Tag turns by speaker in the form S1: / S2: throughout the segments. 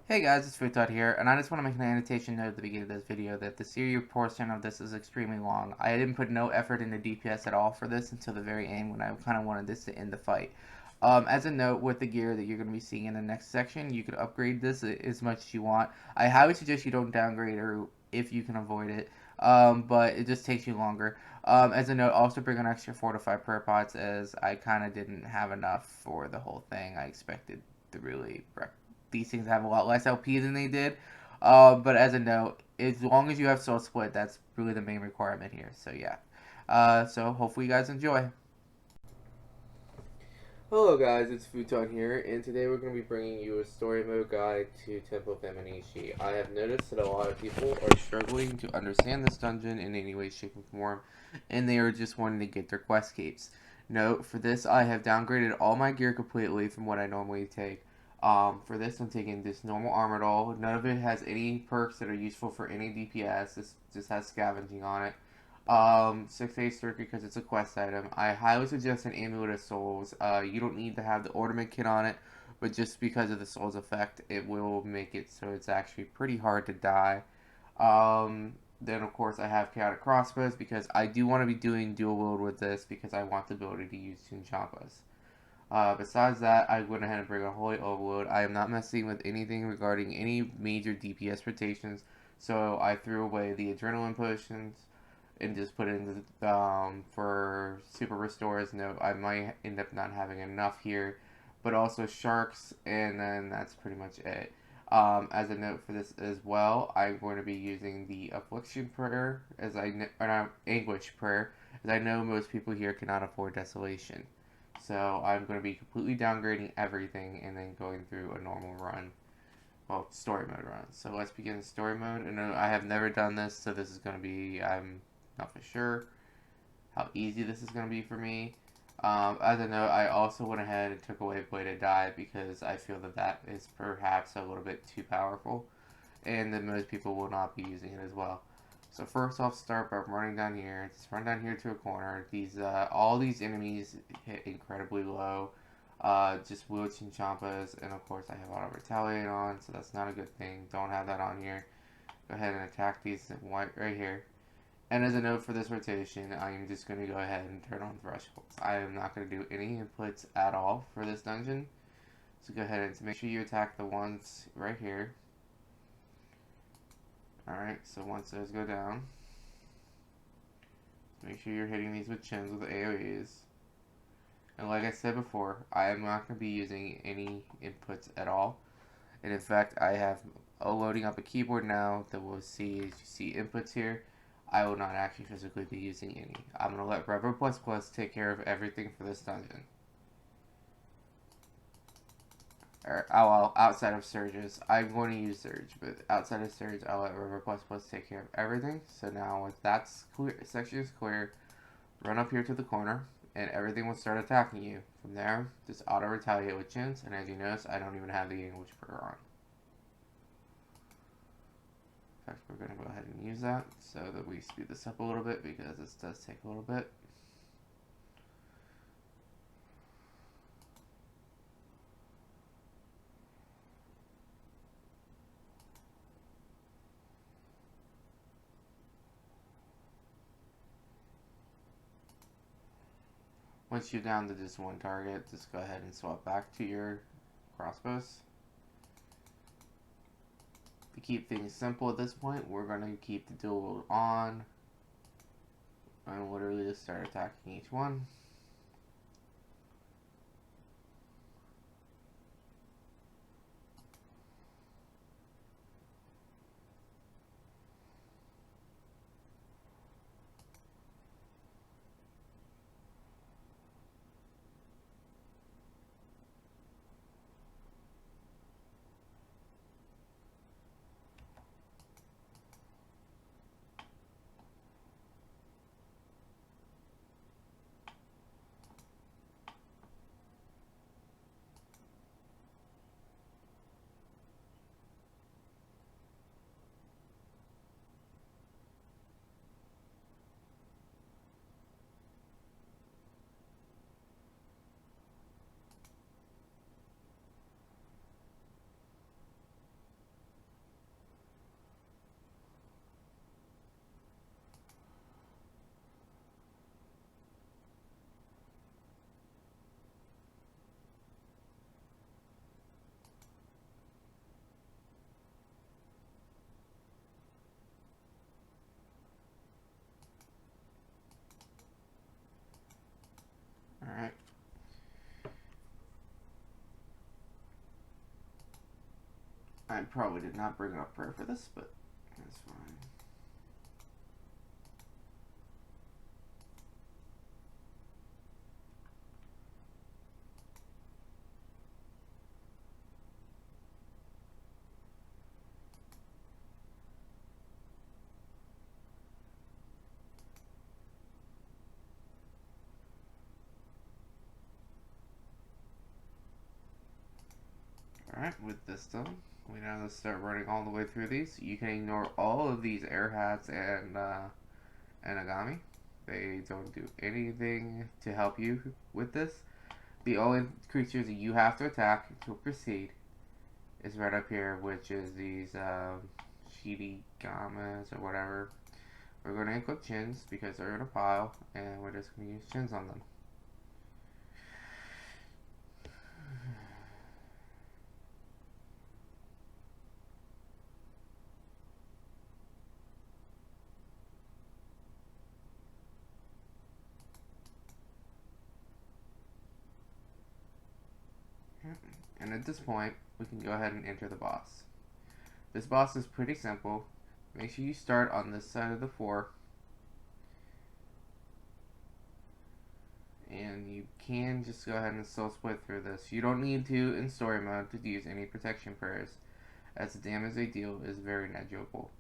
S1: Hey guys, it's Futad here, and I just want to make an annotation note at the beginning of this video that the serial portion of this is extremely long. I didn't put no effort into DPS at all for this until the very end when I kind of wanted this to end the fight. As a note, with the gear that you're going to be seeing in the next section, you can upgrade this as much as you want. I highly suggest you don't downgrade or if you can avoid it, but it just takes you longer. As a note, also bring an extra 4 to 5 prayer pots as I kind of didn't have enough for the whole thing. I expected to really these things have a lot less LP than they did. But as a note, as long as you have Soul Split, that's really the main requirement here. So yeah. So hopefully you guys enjoy.
S2: Hello guys, it's Futon here, and today we're going to be bringing you a story mode guide to Temple of Aminishi. I have noticed that a lot of people are struggling to understand this dungeon in any way, shape, or form, and they are just wanting to get their quest capes. Note, for this I have downgraded all my gear completely from what I normally take. For this I'm taking this normal armor doll. None of it has any perks that are useful for any DPS. This just has scavenging on it. 6 circuit because it's a quest item. I highly suggest an Amulet of Souls. You don't need to have the ornament kit on it, but just because of the Souls effect, it will make it so it's actually pretty hard to die. Then of course I have Chaotic Crossbows because I do want to be doing dual wield with this because I want the ability to use Chinchompas. Besides that, I went ahead and bring a Holy Overload. I am not messing with anything regarding any major DPS rotations, so I threw away the Adrenaline Potions and just put it in for Super Restores. No, I might end up not having enough here, but also Sharks, and then that's pretty much it. As a note for this as well, I'm going to be using the Affliction Prayer, or not, Anguish Prayer, as I know most people here cannot afford Desolation. So I'm going to be completely downgrading everything and then going through a normal run. Well, story mode run. So let's begin story mode. And I have never done this, so this is going to be, I'm not for sure how easy this is going to be for me. As a note, I also went ahead and took away Bladed Die because I feel that that is perhaps a little bit too powerful and that most people will not be using it as well. So first off, start by running down here. Just run down here to a corner. All these enemies hit incredibly low. Just Wheelch and Champas, and of course I have Auto Retaliate on, so that's not a good thing. Don't have that on here. Go ahead and attack these right here. And as a note for this rotation, I'm just going to go ahead and turn on thresholds. I am not going to do any inputs at all for this dungeon. So go ahead and make sure you attack the ones right here. Alright, so once those go down, make sure you're hitting these with chins with AoEs. And like I said before, I am not going to be using any inputs at all. And in fact, I have loading up a keyboard now that we'll see, as you see inputs here, I will not actually physically be using any. I'm going to let Revo++ take care of everything for this dungeon. Or, oh well, outside of Surges. I'm going to use Surge, but outside of Surge, I'll let Revo++ take care of everything. So now with that section is clear, run up here to the corner, and everything will start attacking you. From there, just auto-retaliate with chins, and as you notice, I don't even have the English prayer on. In fact, we're going to go ahead and use that so that we speed this up a little bit because this does take a little bit. Once you're down to just one target, just go ahead and swap back to your crossbows. To keep things simple at this point, we're going to keep the dual wield on and literally just start attacking each one.
S1: I probably did not bring up prayer for this, but that's fine. Alright, with this done, we now start running all the way through these. You can ignore all of these air hats and Anagami. They don't do anything to help you with this. The only creatures that you have to attack to proceed is right up here, which is these Shirigamas or whatever. We're going to equip chins because they're in a pile, and we're just going to use chins on them. And at this point, we can go ahead and enter the boss. This boss is pretty simple. Make sure you start on this side of the floor. And you can just go ahead and soul split through this. You don't need to, in story mode, to use any protection prayers, as the damage they deal is very negligible.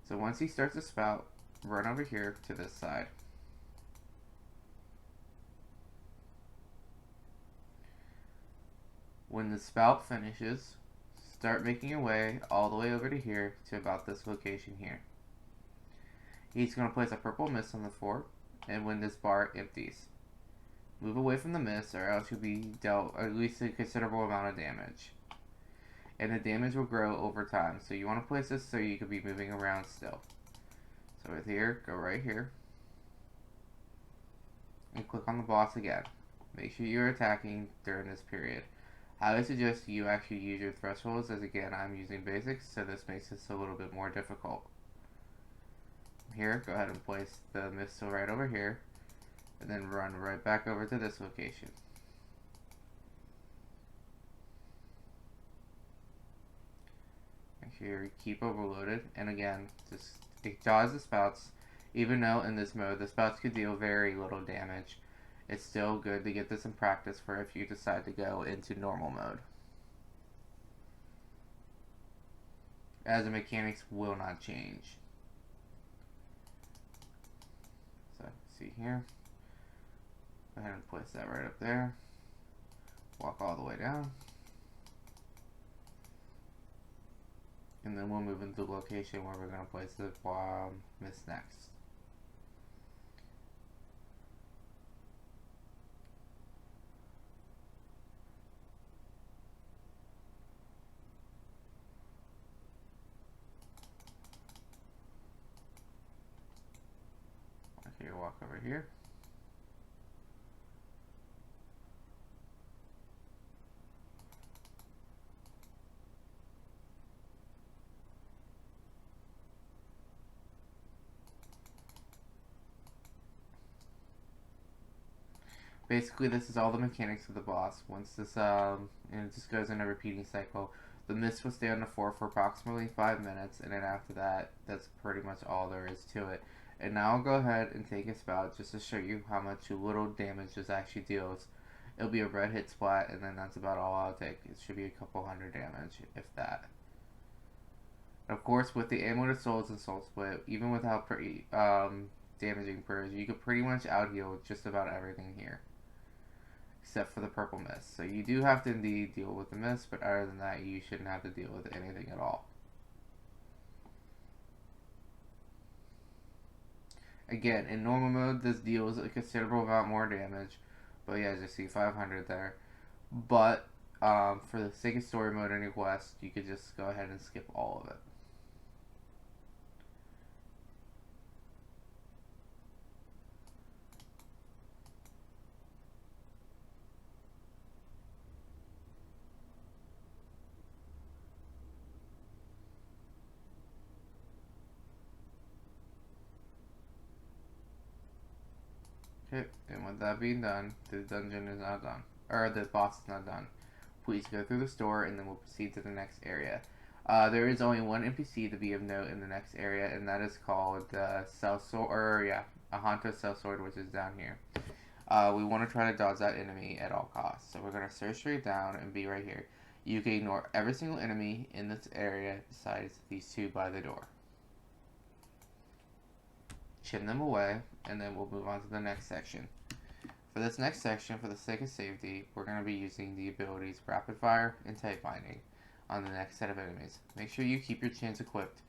S1: So once he starts to spout, run over here to this side. When the spout finishes, start making your way all the way over to here to about this location here. He's going to place a purple mist on the floor, and when this bar empties, move away from the mist or else you'll be dealt at least a considerable amount of damage. And the damage will grow over time, so you want to place this so you could be moving around still. So with here, go right here, and click on the boss again. Make sure you're attacking during this period. I would suggest you actually use your thresholds, as again I'm using basics, so this makes this a little bit more difficult. Here, go ahead and place the missile right over here, and then run right back over to this location. Make sure you keep overloaded, and again, just dodge the spouts. Even though in this mode the spouts could deal very little damage, it's still good to get this in practice for if you decide to go into normal mode, as the mechanics will not change. So see here, go ahead and place that right up there, walk all the way down, and then we'll move into the location where we're going to place the mist next. Okay, walk over here. Basically, this is all the mechanics of the boss. Once this, and it just goes in a repeating cycle. The mist will stay on the floor for approximately 5 minutes, and then after that, that's pretty much all there is to it. And now I'll go ahead and take a spout just to show you how much little damage this actually deals. It'll be a red hit splat, and then that's about all I'll take. It should be a couple hundred damage, if that. Of course, with the Amulet of Souls and Soul Split, even without damaging prayers, you could pretty much out-heal just about everything here, except for the purple mist. So you do have to indeed deal with the mist, but other than that, you shouldn't have to deal with anything at all. Again, in normal mode, this deals a considerable amount more damage, but yeah, as you see, 500 there. But for the sake of story mode and your quest, you could just go ahead and skip all of it. Okay, and with that being done, the dungeon is not done. Or the boss is not done. please go through the store and then we'll proceed to the next area. There is only one NPC to be of note in the next area, and that is called a Hanto Sellsword, which is down here. We want to try to dodge that enemy at all costs. So we're going to search straight down and be right here. You can ignore every single enemy in this area besides these two by the door. Chin them away, and then we'll move on to the next section. For this next section, for the sake of safety, we're going to be using the abilities Rapid Fire and Type Binding on the next set of enemies. Make sure you keep your chins equipped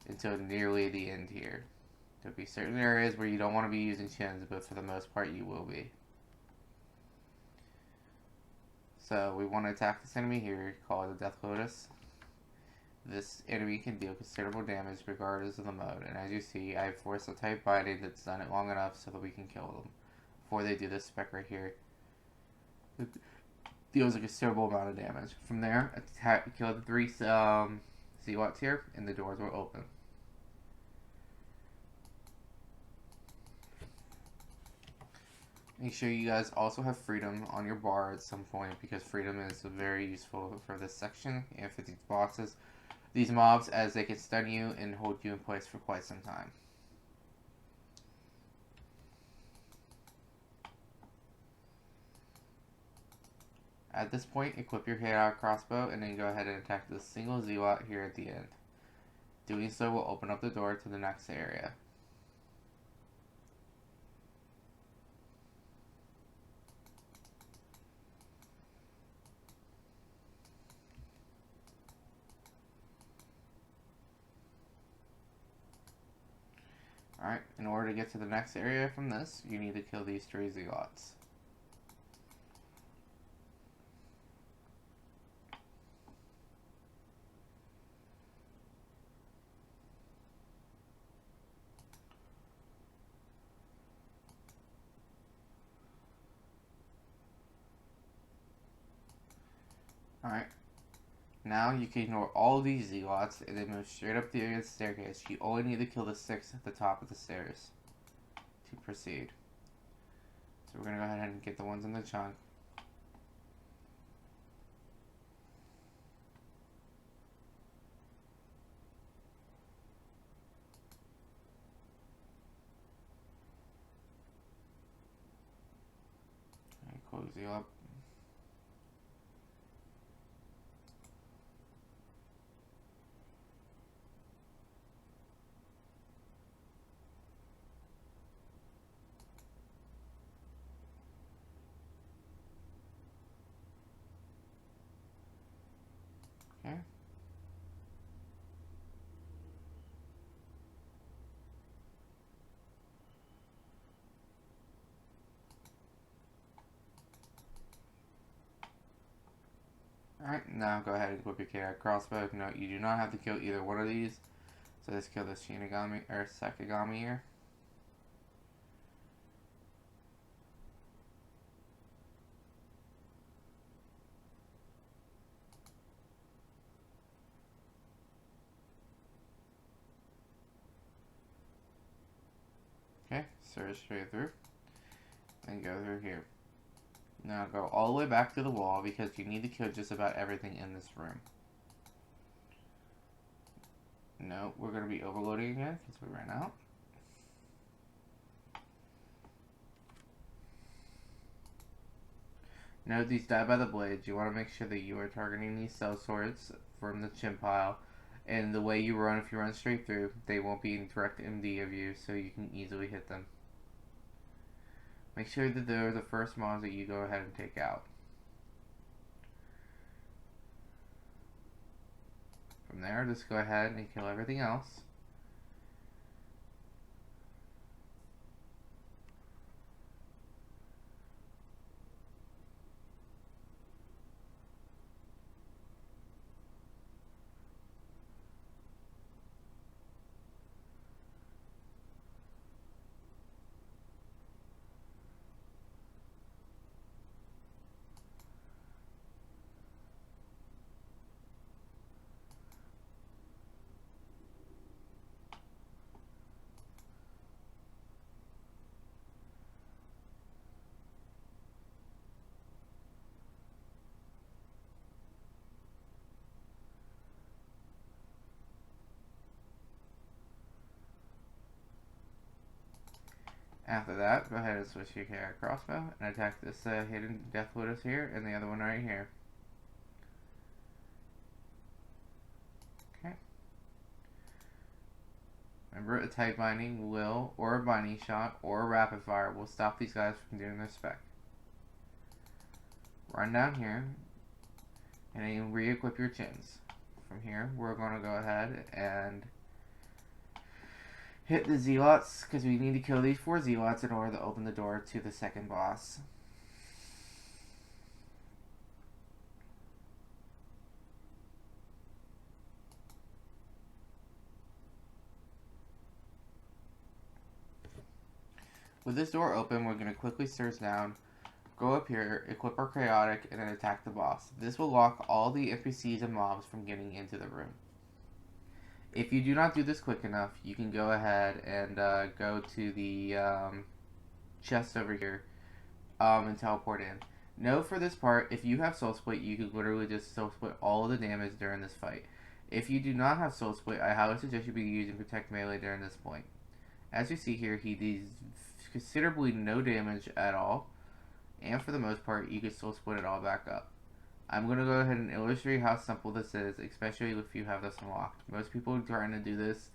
S1: until nearly the end here. There'll be certain areas where you don't want to be using chins, but for the most part you will be. So we want to attack this enemy here, called the Death Lotus. This enemy can deal considerable damage regardless of the mode, and as you see, I have forced a Type Binding that's done it long enough so that we can kill them before they do this spec right here. It deals a considerable amount of damage. From there, kill the 3 Zealots here, and the doors will open. Make sure you guys also have freedom on your bar at some point, because freedom is very useful for this section and for these bosses. These mobs, as they can stun you and hold you in place for quite some time. At this point, equip your hand-out crossbow and then go ahead and attack this single Zealot here at the end. Doing so will open up the door to the next area. Alright, in order to get to the next area from this, you need to kill these 3 Zealots. Alright, now you can ignore all these Zealots and then move straight up the staircase. You only need to kill the 6 at the top of the stairs to proceed. So we're going to go ahead and get the ones in the chunk. Alright, close you up. Okay. Alright, now go ahead and equip your KI crossbow. Note, you do not have to kill either one of these. So let's kill this Shinigami, or Sakigami here. Okay, surge straight through. And go through here. Now go all the way back to the wall because you need to kill just about everything in this room. No, we're going to be overloading again because we ran out. Note these die by the blades. You want to make sure that you are targeting these sellswords from the chin pile. And the way you run, if you run straight through, they won't be in direct MD of you, so you can easily hit them. Make sure that they're the first mobs that you go ahead and take out. From there, just go ahead and kill everything else. After that, go ahead and switch your carrot crossbow and attack this hidden Death Lotus here and the other one right here. Okay. Remember, a type binding will, or a binding shot, or a rapid fire will stop these guys from doing their spec. Run down here, and then re-equip your chins. From here, we're going to go ahead and hit the zealots, because we need to kill these 4 zealots in order to open the door to the second boss. With this door open, we're going to quickly surge down, go up here, equip our chaotic, and then attack the boss. This will lock all the NPCs and mobs from getting into the room. If you do not do this quick enough, you can go ahead and go to the chest over here and teleport in. Note for this part, if you have Soul Split, you can literally just Soul Split all of the damage during this fight. If you do not have Soul Split, I highly suggest you be using Protect Melee during this point. As you see here, he does considerably no damage at all, and for the most part, you can Soul Split it all back up. I'm going to go ahead and illustrate how simple this is, especially if you have this unlocked. Most people trying to do this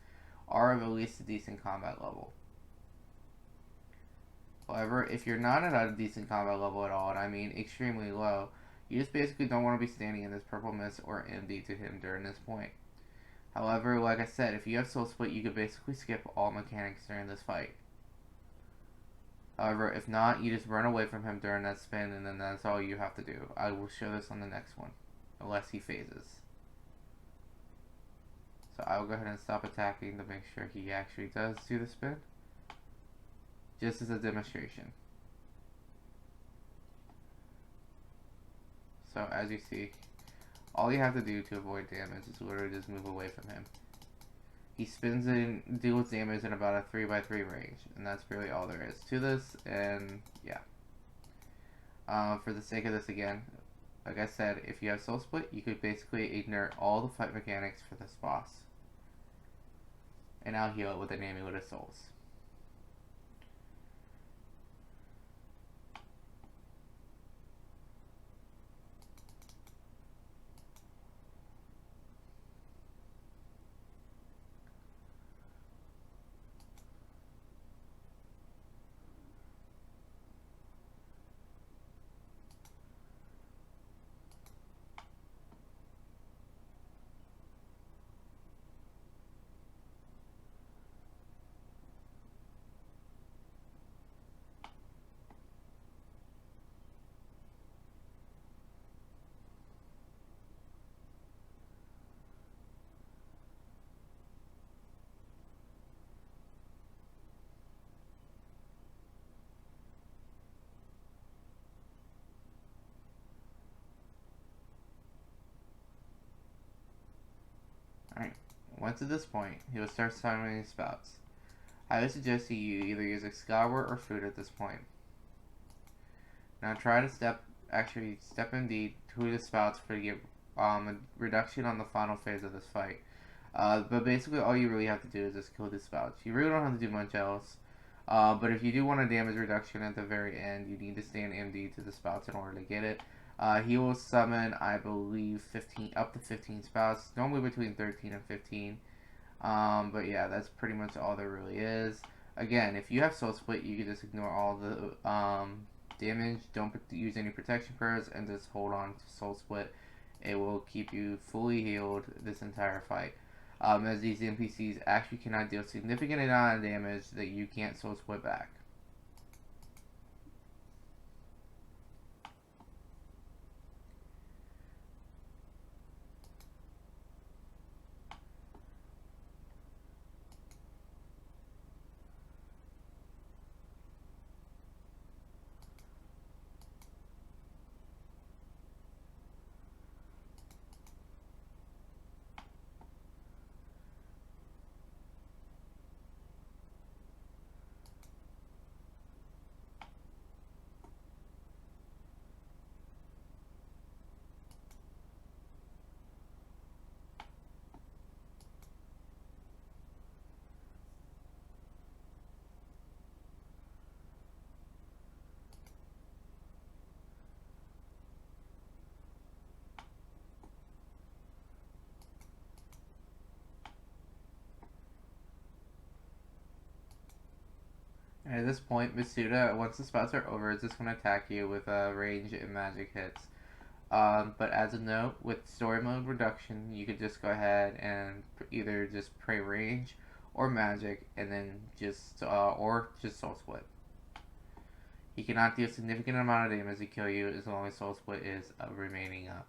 S1: are of at least a decent combat level. However, if you're not at a decent combat level at all, and I mean extremely low, you just basically don't want to be standing in this purple mist or MD to him during this point. However, like I said, if you have Soul Split, you could basically skip all mechanics during this fight. However, if not, you just run away from him during that spin, and then that's all you have to do. I will show this on the next one, unless he phases. So I will go ahead and stop attacking to make sure he actually does do the spin, just as a demonstration. So as you see, all you have to do to avoid damage is literally just move away from him. He spins and deals damage in about a 3x3 range, and that's really all there is to this, and yeah. For the sake of this again, like I said, if you have Soul Split, you could basically ignore all the fight mechanics for this boss. And I'll heal it with an Amulet of Souls. Alright, once at this point, he will start summoning spouts. I would suggest you either use Excalibur or Food at this point. Now try to step MD to the spouts for to get a reduction on the final phase of this fight. But basically all you really have to do is just kill the spouts. You really don't have to do much else. But if you do want a damage reduction at the very end, you need to stand MD to the spouts in order to get it. He will summon, I believe, up to 15 spouts, normally between 13 and 15. But yeah, that's pretty much all there really is. Again, if you have Soul Split, you can just ignore all the damage, don't use any protection prayers, and just hold on to Soul Split. It will keep you fully healed this entire fight. As these NPCs actually cannot deal significant amount of damage that you can't Soul Split back. And at this point, Masuda, once the spots are over, is just going to attack you with range and magic hits. But as a note, with story mode reduction, you could just go ahead and either just pray range or magic, and then or just soul split. He cannot deal a significant amount of damage to kill you as long as soul split is remaining up.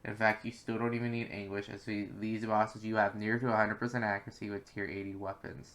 S1: In fact, you still don't even need anguish, as these bosses you have near to 100% accuracy with tier 80 weapons.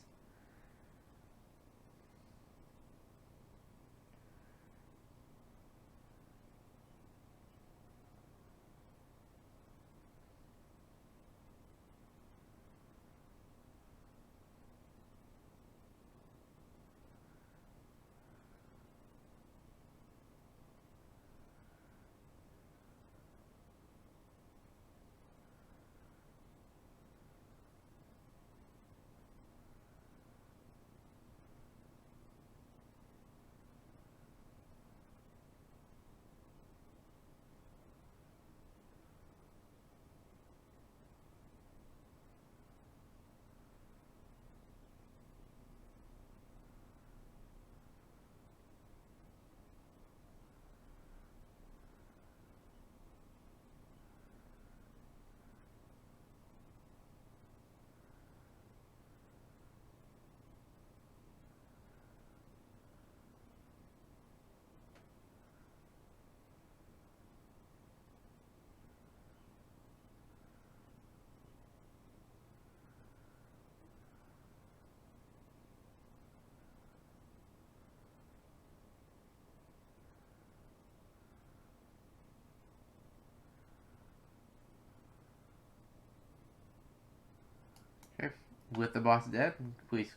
S1: Okay. With the boss dead, please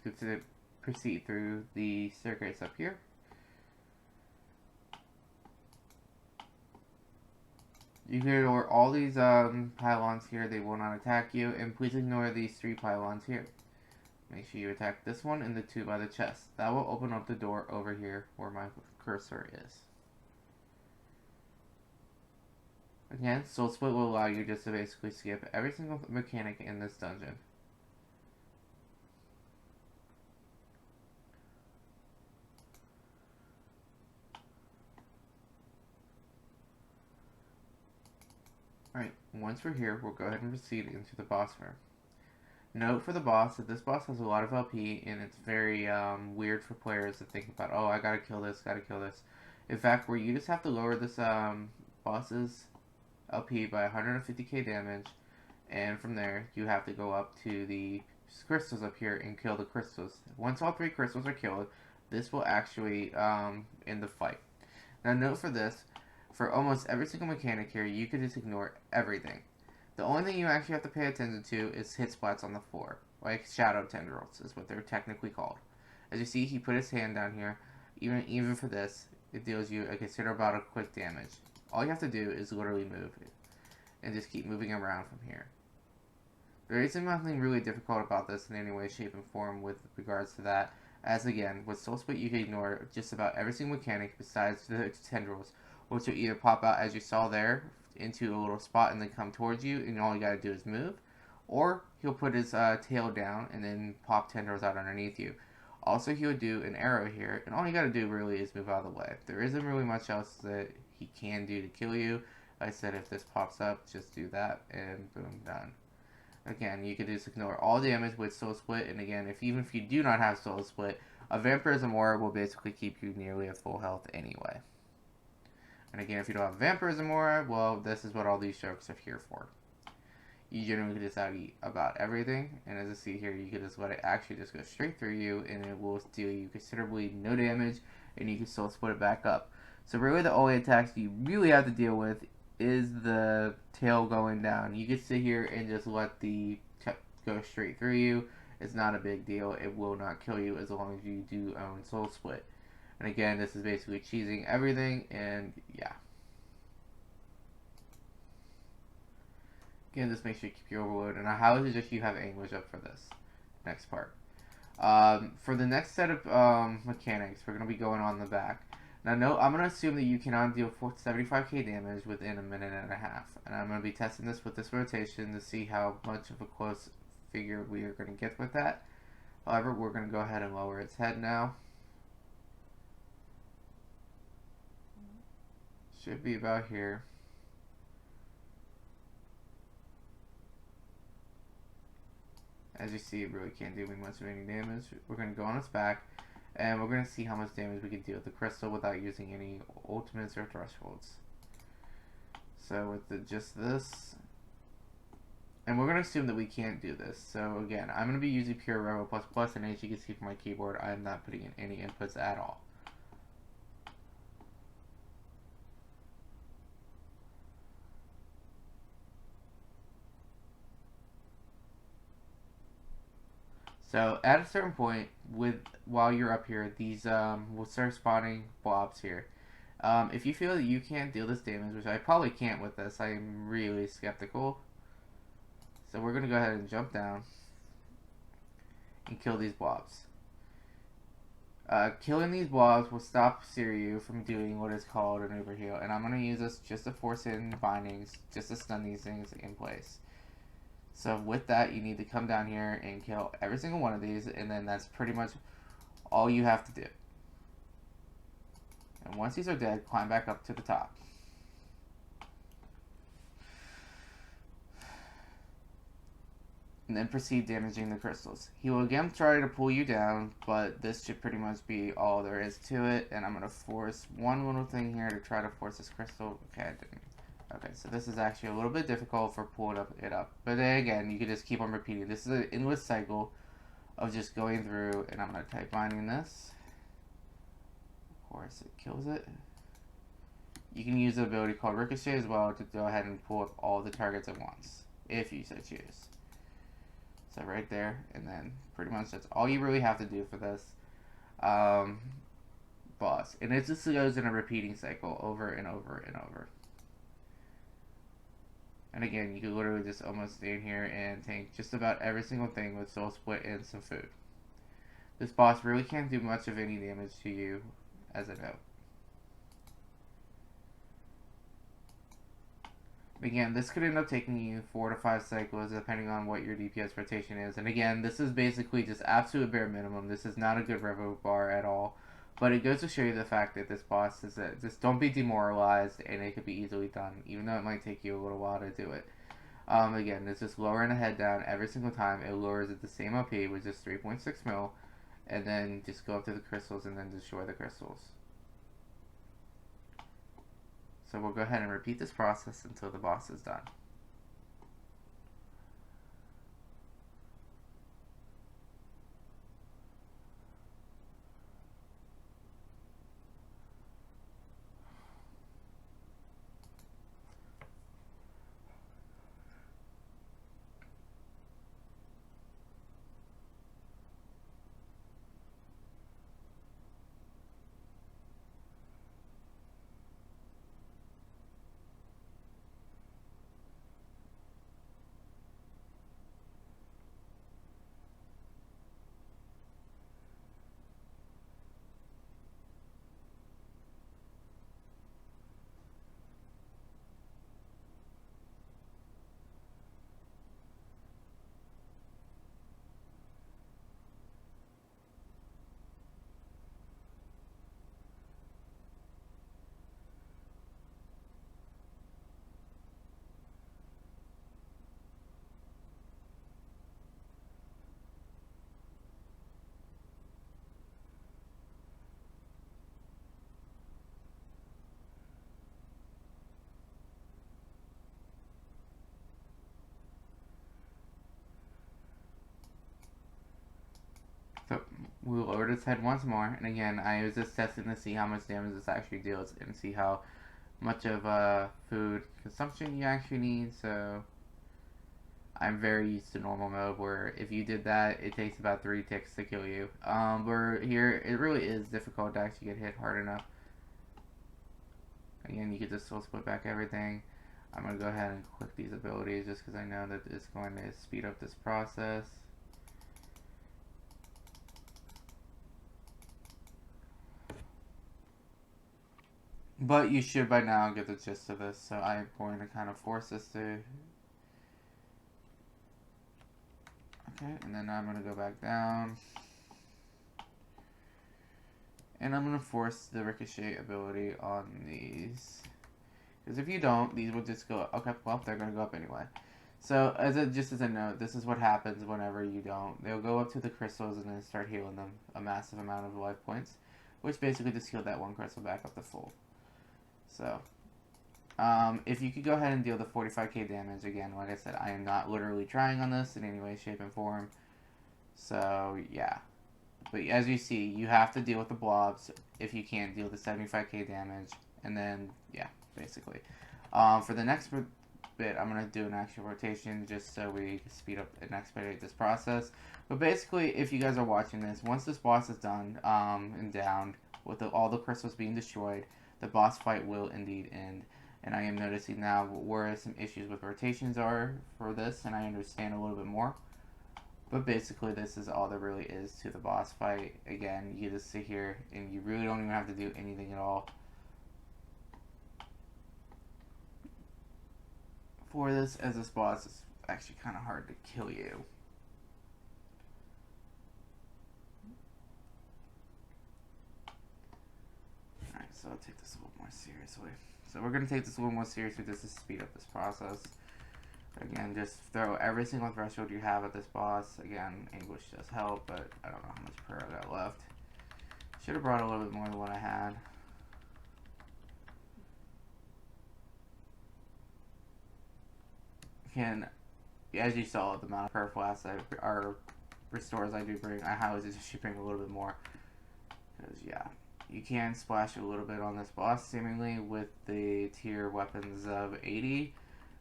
S1: proceed through the staircase up here. You can ignore all these pylons here, they will not attack you, and please ignore these 3 pylons here. Make sure you attack this one and the 2 by the chest. That will open up the door over here where my cursor is. Again, Soul Split will allow you just to basically skip every single mechanic in this dungeon. Alright, once we're here, we'll go ahead and proceed into the boss room. Note for the boss that this boss has a lot of LP, and it's very weird for players to think about, oh, I gotta kill this, gotta kill this. In fact, where you just have to lower this boss's LP by 150k damage, and from there, you have to go up to the crystals up here and kill the crystals. Once all 3 crystals are killed, this will actually end the fight. Now note for this, for almost every single mechanic here, you can just ignore everything. The only thing you actually have to pay attention to is hit splats on the floor, like shadow tendrils is what they're technically called. As you see, he put his hand down here. Even for this, it deals you a considerable amount of quick damage. All you have to do is literally move it, and just keep moving around from here. There isn't nothing really difficult about this in any way, shape, and form with regards to that. As again, with Soul Split, you can ignore just about every single mechanic besides the tendrils, which will either pop out as you saw there into a little spot and then come towards you, and all you gotta do is move, or he'll put his tail down and then pop tendrils out underneath you. Also, he would do an arrow here, and all you gotta do really is move out of the way. There isn't really much else that he can do to kill you. Like I said, if this pops up, just do that, and boom, done. Again, you can just ignore all damage with Soul Split, and again, even if you do not have Soul Split, a Vampirism Aura will basically keep you nearly at full health anyway. And again, if you don't have Vampirism Aura, well, this is what all these strokes are here for. You generally can just about everything, and as you see here, you can just let it actually just go straight through you, and it will deal you considerably no damage, and you can still split it back up. So really the only attacks you really have to deal with is the tail going down. You can sit here and just let the go straight through you. It's not a big deal. It will not kill you as long as you do own Soul Split. And again, this is basically cheesing everything, and yeah. Again, just make sure you keep your overload. And I highly suggest you have Anguish up for this next part. For the next set of mechanics, we're going to be going on the back. Now, note, I'm going to assume that you cannot deal 75k damage within a minute and a half. And I'm going to be testing this with this rotation to see how much of a close figure we are going to get with that. However, we're going to go ahead and lower its head now. should be about here. As you see, it really can't do me much of any damage. We're going to go on its back, and we're going to see how much damage we can do with the crystal without using any ultimates or thresholds. So with just this, and we're going to assume that we can't do this. So again, I'm going to be using pure Revo++, and as you can see from my keyboard, I am not putting in any inputs at all. So at a certain point, while you're up here, these will start spawning blobs here. If you feel that you can't deal this damage, which I probably can't with this, I am really skeptical. So we're gonna go ahead and jump down and kill these blobs. Killing these blobs will stop Siryu from doing what is called an overheal, and I'm gonna use this just to force in bindings, just to stun these things in place. So with that, you need to come down here and kill every single one of these, and then that's pretty much all you have to do. And once these are dead, climb back up to the top. And then proceed damaging the crystals. He will again try to pull you down, but this should pretty much be all there is to it. And I'm going to force one little thing here to try to force this crystal. Okay, I didn't. Okay, so this is actually a little bit difficult for pulling it up. But then again, you can just keep on repeating. This is an endless cycle of just going through, and I'm going to type binding this. Of course, it kills it. You can use the ability called Ricochet as well to go ahead and pull up all the targets at once, if you so choose. So right there, and then pretty much that's all you really have to do for this boss. And it just goes in a repeating cycle over and over and over. And again, you can literally just almost stand here and tank just about every single thing with Soul Split and some food. This boss really can't do much of any damage to you as a note. Again, this could end up taking you 4 to 5 cycles depending on what your DPS rotation is. And again, this is basically just absolute bare minimum. This is not a good Revo bar at all. But it goes to show you the fact that this boss is that just don't be demoralized, and it could be easily done, even though it might take you a little while to do it. Again, it's just lowering the head down every single time. It lowers at the same OP, which is 3.6 mil, and then just go up to the crystals and then destroy the crystals. So we'll go ahead and repeat this process until the boss is done. So we'll lower its head once more, and again, I was just testing to see how much damage this actually deals and see how much of food consumption you actually need. So I'm very used to normal mode, where if you did that, it takes about 3 ticks to kill you. Where here, it really is difficult to actually get hit hard enough. Again, you can just Soul Split back everything. I'm going to go ahead and click these abilities just because I know that it's going to speed up this process. But you should by now get the gist of this, so I'm going to kind of force this to... Okay, and then I'm going to go back down. And I'm going to force the Ricochet ability on these. Because if you don't, these will just go, okay, well, they're going to go up anyway. So, just as a note, this is what happens whenever you don't. They'll go up to the crystals and then start healing them a massive amount of life points, which basically just healed that one crystal back up to full. So, if you could go ahead and deal the 45k damage, again, like I said, I am not literally trying on this in any way, shape, and form. So, yeah. But as you see, you have to deal with the blobs if you can't deal the 75k damage. And then, yeah, basically. For the next bit, I'm going to do an actual rotation just so we speed up and expedite this process. But basically, if you guys are watching this, once this boss is done and down, with all the crystals being destroyed, the boss fight will indeed end. And I am noticing now where some issues with rotations are for this, and I understand a little bit more. But basically, this is all there really is to the boss fight. Again, you just sit here, and you really don't even have to do anything at all for this, as this boss is actually kind of hard to kill you. Alright, so I'll take this a little more seriously. So we're going to take this a little more seriously just to speed up this process. Again, just throw every single threshold you have at this boss. Again, English does help, but I don't know how much prayer I got left. Should have brought a little bit more than what I had. Again, as you saw, the amount of prayer flasks or restores I do bring, I highly suggest you bring a little bit more. Because, yeah, you can splash a little bit on this boss, seemingly, with the tier weapons of 80.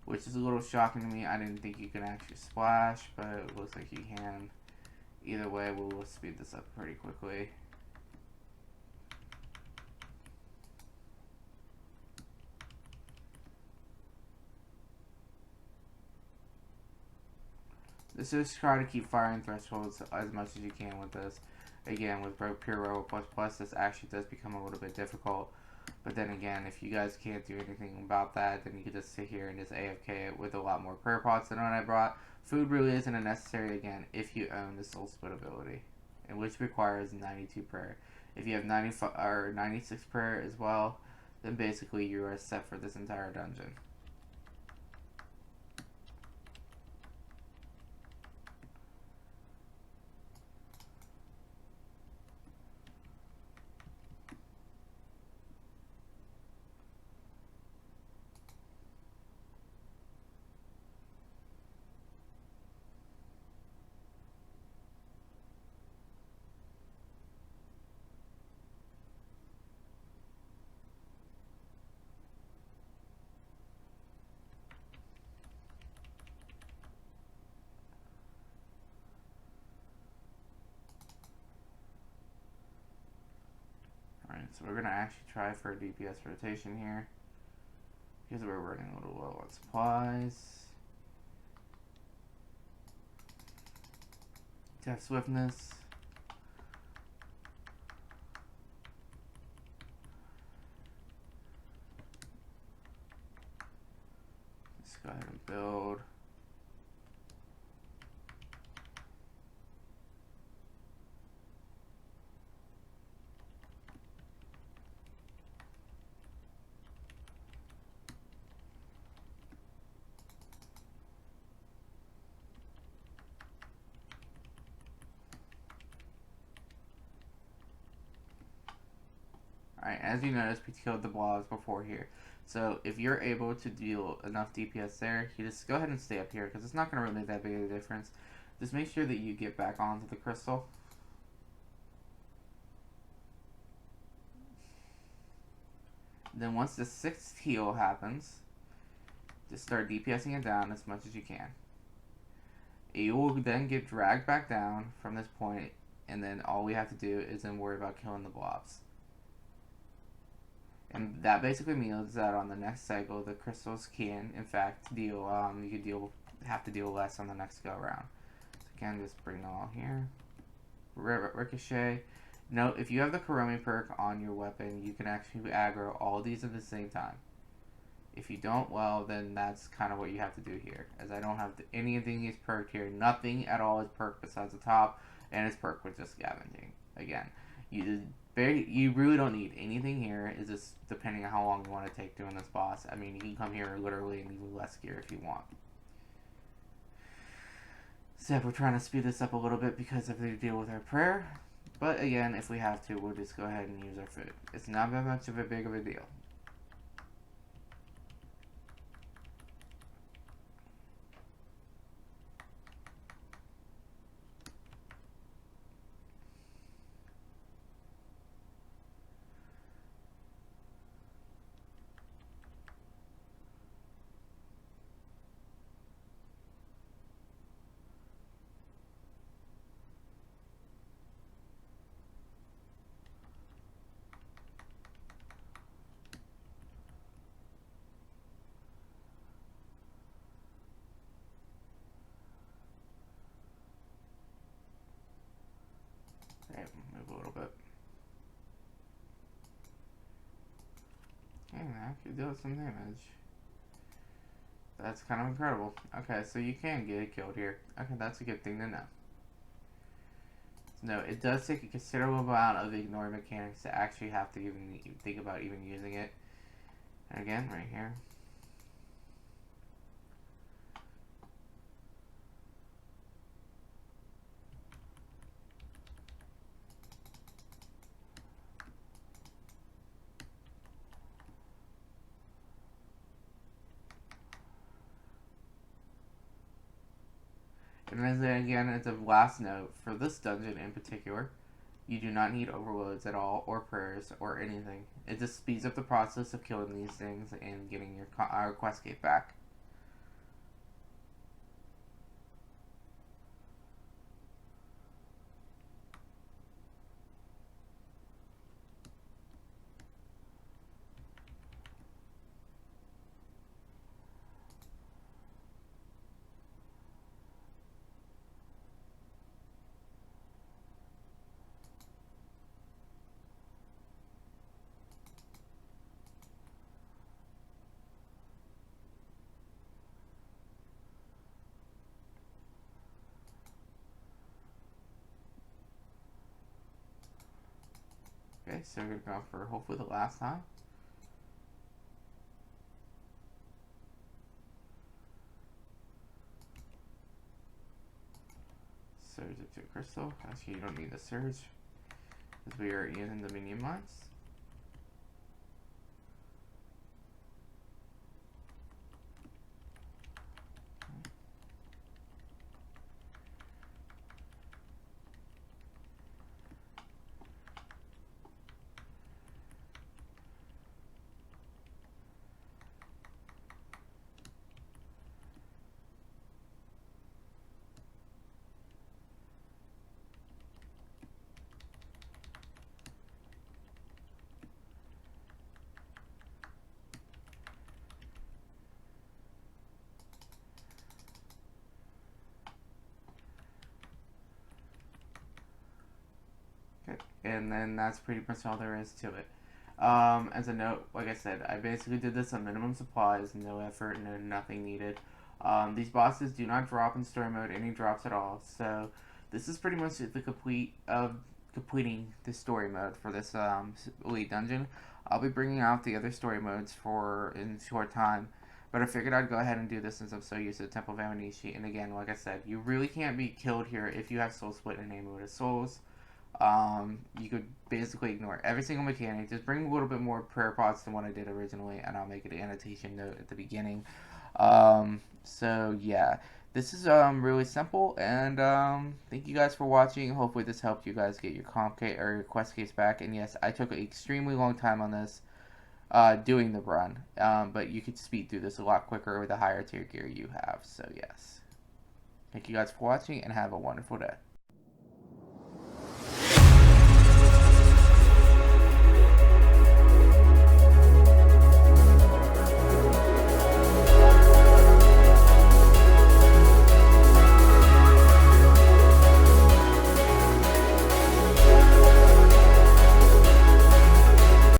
S1: Which is a little shocking to me. I didn't think you could actually splash, but it looks like you can. Either way, we'll speed this up pretty quickly. This is try to keep firing thresholds as much as you can with this. Again, with Pure Robo Plus, this actually does become a little bit difficult. But then again, if you guys can't do anything about that, then you can just sit here and just AFK it with a lot more prayer pots than what I brought. Food really isn't a necessary, again, if you own the Soul Split ability, and which requires 92 prayer. If you have 95 or 96 prayer as well, then basically you are set for this entire dungeon. Alright, so we're going to actually try for a DPS rotation here, because we're running a little low on supplies. Death Swiftness. Let's go ahead and build. Alright, as you notice, we killed the blobs before here. So if you're able to deal enough DPS there, you just go ahead and stay up here, because it's not going to really make that big of a difference. Just make sure that you get back onto the crystal. Then once the 6th heal happens, just start DPSing it down as much as you can. You will then get dragged back down from this point, and then all we have to do is then worry about killing the blobs. And that basically means that on the next cycle, the crystals can, in fact, deal. You could have to deal less on the next go around. So again, just bring them all here. Ricochet. Note, if you have the Kuromi perk on your weapon, you can actually aggro all these at the same time. If you don't, well, then that's kind of what you have to do here. As I don't have anything is perked here. Nothing at all is perked besides the top, and it's perked with just scavenging. Again, You really don't need anything here. It's just depending on how long you want to take doing this boss. I mean, you can come here literally and leave less gear if you want. So we're trying to speed this up a little bit because of the deal with our prayer. But again, if we have to, we'll just go ahead and use our food. It's not that much of a big of a deal. Okay, move a little bit. Hey man, you deal some damage. That's kind of incredible. Okay, so you can get killed here. Okay, that's a good thing to know. No, it does take a considerable amount of ignoring mechanics to actually have to even think about even using it. And again, right here. And then again, as a last note, for this dungeon in particular, you do not need overloads at all, or prayers, or anything. It just speeds up the process of killing these things and getting your quest gate back. Okay, so we're gonna go for hopefully the last time. Surge it to crystal. Actually, you don't need the surge because we are using the minion mines. Okay, and then that's pretty much all there is to it. As a note, like I said, I basically did this on minimum supplies, no effort, nothing needed. These bosses do not drop in story mode, any drops at all. So this is pretty much the completing the story mode for this elite dungeon. I'll be bringing out the other story modes in short time, but I figured I'd go ahead and do this since I'm so used to the Temple of Aminishi. And again, like I said, you really can't be killed here if you have Soul Split and Amulet of Souls. You could basically ignore every single mechanic. Just bring a little bit more prayer pots than what I did originally, and I'll make an annotation note at the beginning. So yeah, this is really simple, and thank you guys for watching. Hopefully this helped you guys get your comp case or your quest case back. And yes, I took an extremely long time on this doing the run, but you could speed through this a lot quicker with the higher tier gear you have. So yes, thank you guys for watching, and have a wonderful day.